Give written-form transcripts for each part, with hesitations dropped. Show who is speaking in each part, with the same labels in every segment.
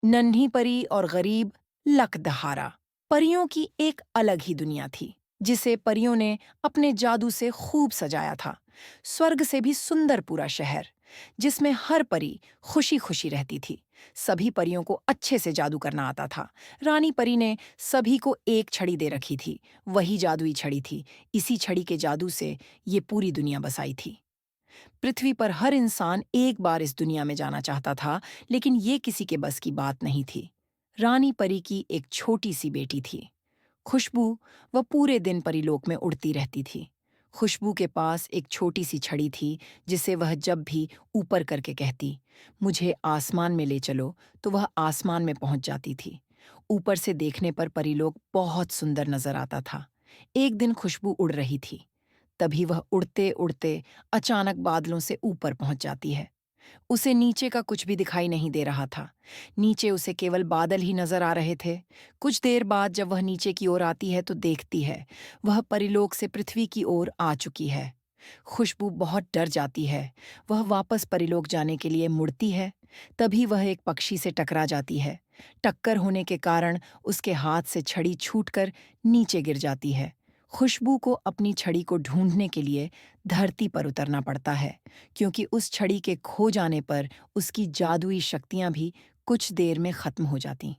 Speaker 1: नन्ही परी और गरीब लकदहारा। परियों की एक अलग ही दुनिया थी, जिसे परियों ने अपने जादू से खूब सजाया था। स्वर्ग से भी सुंदर पूरा शहर, जिसमें हर परी खुशी खुशी रहती थी। सभी परियों को अच्छे से जादू करना आता था। रानी परी ने सभी को एक छड़ी दे रखी थी। वही जादुई छड़ी थी। इसी छड़ी के जादू से ये पूरी दुनिया बसाई थी। पृथ्वी पर हर इंसान एक बार इस दुनिया में जाना चाहता था, लेकिन ये किसी के बस की बात नहीं थी। रानी परी की एक छोटी सी बेटी थी, खुशबू। वह पूरे दिन परीलोक में उड़ती रहती थी। खुशबू के पास एक छोटी सी छड़ी थी, जिसे वह जब भी ऊपर करके कहती, मुझे आसमान में ले चलो, तो वह आसमान में पहुंच जाती थी। ऊपर से देखने पर परीलोक बहुत सुंदर नजर आता था। एक दिन खुशबू उड़ रही थी। तभी वह उड़ते उड़ते अचानक बादलों से ऊपर पहुंच जाती है। उसे नीचे का कुछ भी दिखाई नहीं दे रहा था। नीचे उसे केवल बादल ही नजर आ रहे थे। कुछ देर बाद जब वह नीचे की ओर आती है तो देखती है वह परिलोक से पृथ्वी की ओर आ चुकी है। खुशबू बहुत डर जाती है। वह वापस परिलोक जाने के लिए मुड़ती है। तभी वह एक पक्षी से टकरा जाती है। टक्कर होने के कारण उसके हाथ से छड़ी छूटकर नीचे गिर जाती है। खुशबू को अपनी छड़ी को ढूंढने के लिए धरती पर उतरना पड़ता है, क्योंकि उस छड़ी के खो जाने पर उसकी जादुई शक्तियां भी कुछ देर में खत्म हो जाती।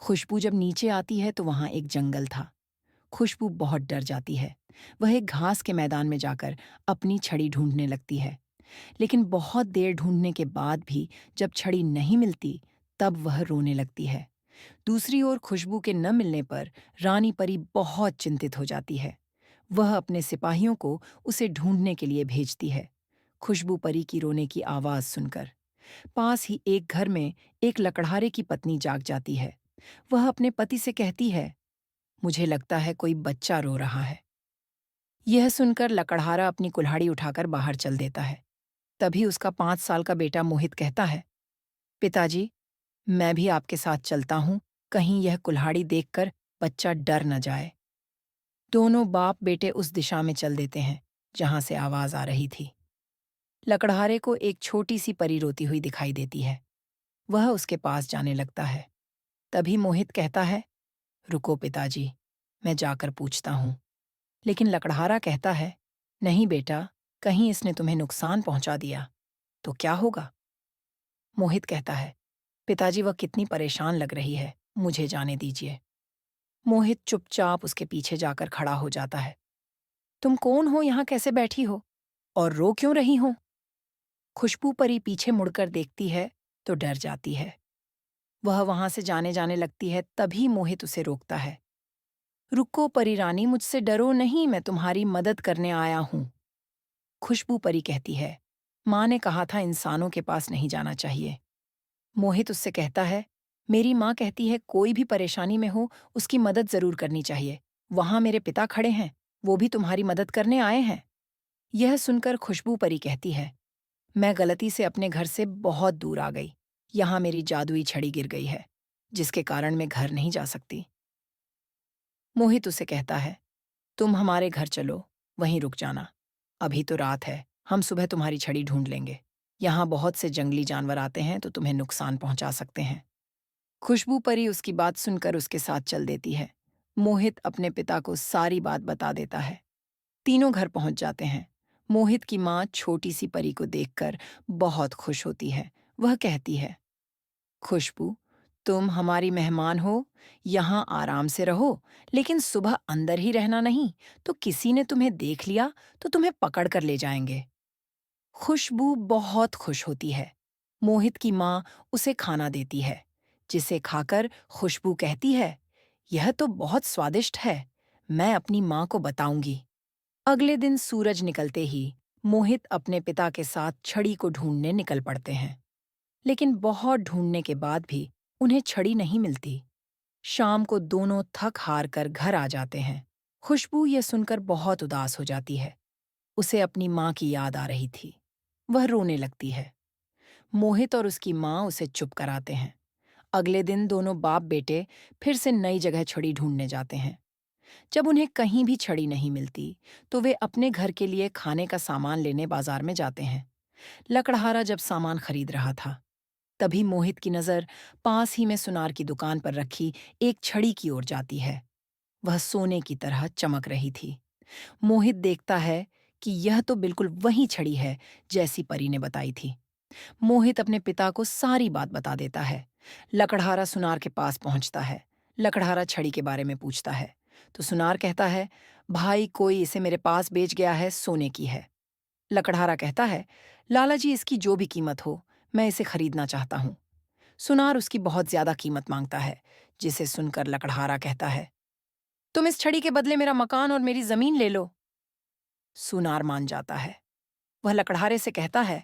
Speaker 1: खुशबू जब नीचे आती है तो वहां एक जंगल था। खुशबू बहुत डर जाती है। वह एक घास के मैदान में जाकर अपनी छड़ी ढूंढने लगती है। लेकिन बहुत देर ढूंढने के बाद भी जब छड़ी नहीं मिलती, तब वह रोने लगती है। दूसरी ओर खुशबू के न मिलने पर रानी परी बहुत चिंतित हो जाती है। वह अपने सिपाहियों को उसे ढूंढने के लिए भेजती है। खुशबू परी की रोने की आवाज सुनकर पास ही एक घर में एक लकड़हारे की पत्नी जाग जाती है। वह अपने पति से कहती है, मुझे लगता है कोई बच्चा रो रहा है। यह सुनकर लकड़हारा अपनी कुल्हाड़ी उठाकर बाहर चल देता है। तभी उसका 5 साल का बेटा मोहित कहता है, पिताजी, मैं भी आपके साथ चलता हूँ, कहीं यह कुल्हाड़ी देखकर बच्चा डर न जाए। दोनों बाप बेटे उस दिशा में चल देते हैं जहां से आवाज आ रही थी। लकड़हारे को एक छोटी सी परी रोती हुई दिखाई देती है। वह उसके पास जाने लगता है। तभी मोहित कहता है, रुको पिताजी, मैं जाकर पूछता हूँ। लेकिन लकड़हारा कहता है, नहीं बेटा, कहीं इसने तुम्हें नुकसान पहुंचा दिया तो क्या होगा? मोहित कहता है, पिताजी वह कितनी परेशान लग रही है, मुझे जाने दीजिए। मोहित चुपचाप उसके पीछे जाकर खड़ा हो जाता है। तुम कौन हो, यहाँ कैसे बैठी हो और रो क्यों रही हो? खुशबू परी पीछे मुड़कर देखती है तो डर जाती है। वह वहां से जाने जाने लगती है। तभी मोहित उसे रोकता है। रुको परी रानी, मुझसे डरो नहीं, मैं तुम्हारी मदद करने आया हूं। खुशबू परी कहती है, माँ ने कहा था इंसानों के पास नहीं जाना चाहिए। मोहित उससे कहता है, मेरी माँ कहती है कोई भी परेशानी में हो उसकी मदद जरूर करनी चाहिए। वहां मेरे पिता खड़े हैं, वो भी तुम्हारी मदद करने आए हैं। यह सुनकर खुशबू परी कहती है, मैं गलती से अपने घर से बहुत दूर आ गई। यहाँ मेरी जादुई छड़ी गिर गई है, जिसके कारण मैं घर नहीं जा सकती। मोहित उसे कहता है, तुम हमारे घर चलो, वहीं रुक जाना। अभी तो रात है, हम सुबह तुम्हारी छड़ी ढूंढ लेंगे। यहाँ बहुत से जंगली जानवर आते हैं तो तुम्हें नुकसान पहुंचा सकते हैं। खुशबू परी उसकी बात सुनकर उसके साथ चल देती है। मोहित अपने पिता को सारी बात बता देता है। तीनों घर पहुंच जाते हैं। मोहित की माँ छोटी सी परी को देखकर बहुत खुश होती है। वह कहती है, खुशबू, तुम हमारी मेहमान हो, यहाँ आराम से रहो, लेकिन सुबह अंदर ही रहना नहीं, तो किसी ने तुम्हें देख लिया तो तुम्हें पकड़ कर ले जाएंगे। खुशबू बहुत खुश होती है। मोहित की माँ उसे खाना देती है, जिसे खाकर खुशबू कहती है, यह तो बहुत स्वादिष्ट है, मैं अपनी माँ को बताऊंगी। अगले दिन सूरज निकलते ही मोहित अपने पिता के साथ छड़ी को ढूंढने निकल पड़ते हैं। लेकिन बहुत ढूंढने के बाद भी उन्हें छड़ी नहीं मिलती। शाम को दोनों थक हार कर घर आ जाते हैं। खुशबू ये सुनकर बहुत उदास हो जाती है। उसे अपनी माँ की याद आ रही थी। वह रोने लगती है। मोहित और उसकी माँ उसे चुप कराते हैं। अगले दिन दोनों बाप बेटे फिर से नई जगह छड़ी ढूंढने जाते हैं। जब उन्हें कहीं भी छड़ी नहीं मिलती, तो वे अपने घर के लिए खाने का सामान लेने बाजार में जाते हैं। लकड़हारा जब सामान खरीद रहा था, तभी मोहित की नजर पास ही में सुनार की दुकान पर रखी एक छड़ी की ओर जाती है। वह सोने की तरह चमक रही थी। मोहित देखता है कि यह तो बिल्कुल वही छड़ी है जैसी परी ने बताई थी। मोहित अपने पिता को सारी बात बता देता है। लकड़हारा सुनार के पास पहुंचता है। लकड़हारा छड़ी के बारे में पूछता है तो सुनार कहता है, भाई कोई इसे मेरे पास बेच गया है, सोने की है। लकड़हारा कहता है, लाला जी इसकी जो भी कीमत हो, मैं इसे खरीदना चाहता हूँ। सुनार उसकी बहुत ज्यादा कीमत मांगता है, जिसे सुनकर लकड़हारा कहता है, तुम इस छड़ी के बदले मेरा मकान और मेरी जमीन ले लो। सुनार मान जाता है। वह लकड़हारे से कहता है,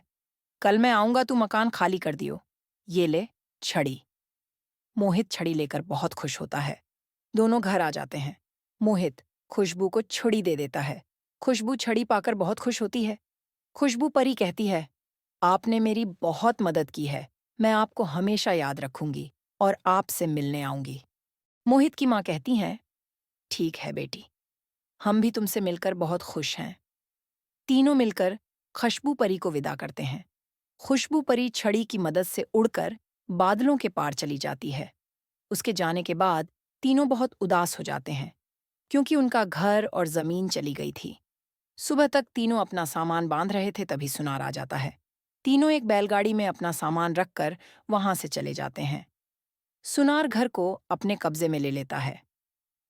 Speaker 1: कल मैं आऊंगा, तू मकान खाली कर दियो। ये ले छड़ी। मोहित छड़ी लेकर बहुत खुश होता है। दोनों घर आ जाते हैं। मोहित खुशबू को छुड़ी दे देता है। खुशबू छड़ी पाकर बहुत खुश होती है। खुशबू परी कहती है, आपने मेरी बहुत मदद की है, मैं आपको हमेशा याद रखूंगी और आपसे मिलने आऊंगी। मोहित की माँ कहती हैं, ठीक है बेटी, हम भी तुमसे मिलकर बहुत खुश हैं। तीनों मिलकर खुशबू परी को विदा करते हैं। खुशबू परी छड़ी की मदद से उड़कर बादलों के पार चली जाती है। उसके जाने के बाद तीनों बहुत उदास हो जाते हैं, क्योंकि उनका घर और जमीन चली गई थी। सुबह तक तीनों अपना सामान बांध रहे थे, तभी सुनार आ जाता है। तीनों एक बैलगाड़ी में अपना सामान रखकर वहां से चले जाते हैं। सुनार घर को अपने कब्जे में ले लेता है।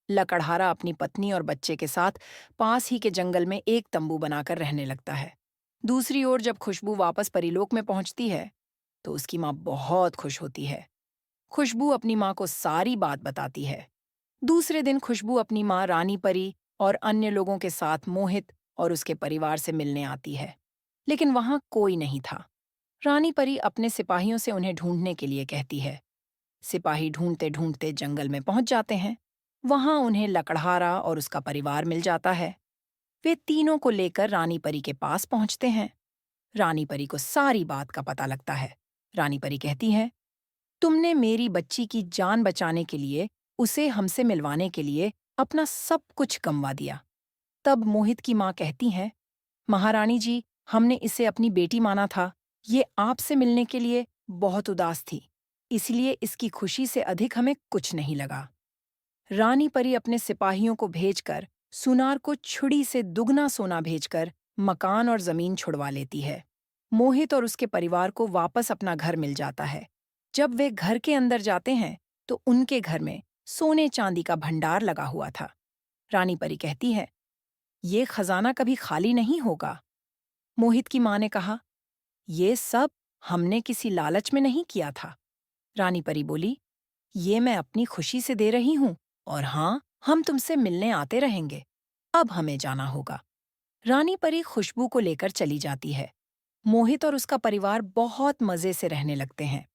Speaker 1: लकड़हारा अपनी पत्नी और बच्चे के साथ पास ही के जंगल में एक तंबू बनाकर रहने लगता है। दूसरी ओर जब खुशबू वापस परीलोक में पहुंचती है तो उसकी माँ बहुत खुश होती है। खुशबू अपनी माँ को सारी बात बताती है। दूसरे दिन खुशबू अपनी माँ रानी परी और अन्य लोगों के साथ मोहित और उसके परिवार से मिलने आती है, लेकिन वहां कोई नहीं था। रानी परी अपने सिपाहियों से उन्हें ढूंढने के लिए कहती है। सिपाही ढूंढते ढूंढते जंगल में पहुंच जाते हैं। वहां उन्हें लकड़हारा और उसका परिवार मिल जाता है। वे तीनों को लेकर रानी परी के पास पहुंचते हैं। रानी परी को सारी बात का पता लगता है। रानी परी कहती है, तुमने मेरी बच्ची की जान बचाने के लिए, उसे हमसे मिलवाने के लिए अपना सब कुछ गंवा दिया। तब मोहित की माँ कहती है, महारानी जी, हमने इसे अपनी बेटी माना था। ये आपसे मिलने के लिए बहुत उदास थी, इसलिए इसकी खुशी से अधिक हमें कुछ नहीं लगा। रानी परी अपने सिपाहियों को भेजकर सुनार को छुड़ी से दुगना सोना भेजकर मकान और जमीन छुड़वा लेती है। मोहित और उसके परिवार को वापस अपना घर मिल जाता है। जब वे घर के अंदर जाते हैं तो उनके घर में सोने चांदी का भंडार लगा हुआ था। रानी परी कहती है, ये खजाना कभी खाली नहीं होगा। मोहित की माँ ने कहा, ये सब हमने किसी लालच में नहीं किया था। रानी परी बोली, ये मैं अपनी खुशी से दे रही हूँ, और हाँ, हम तुमसे मिलने आते रहेंगे। अब हमें जाना होगा। रानी परी खुशबू को लेकर चली जाती है। मोहित और उसका परिवार बहुत मजे से रहने लगते हैं।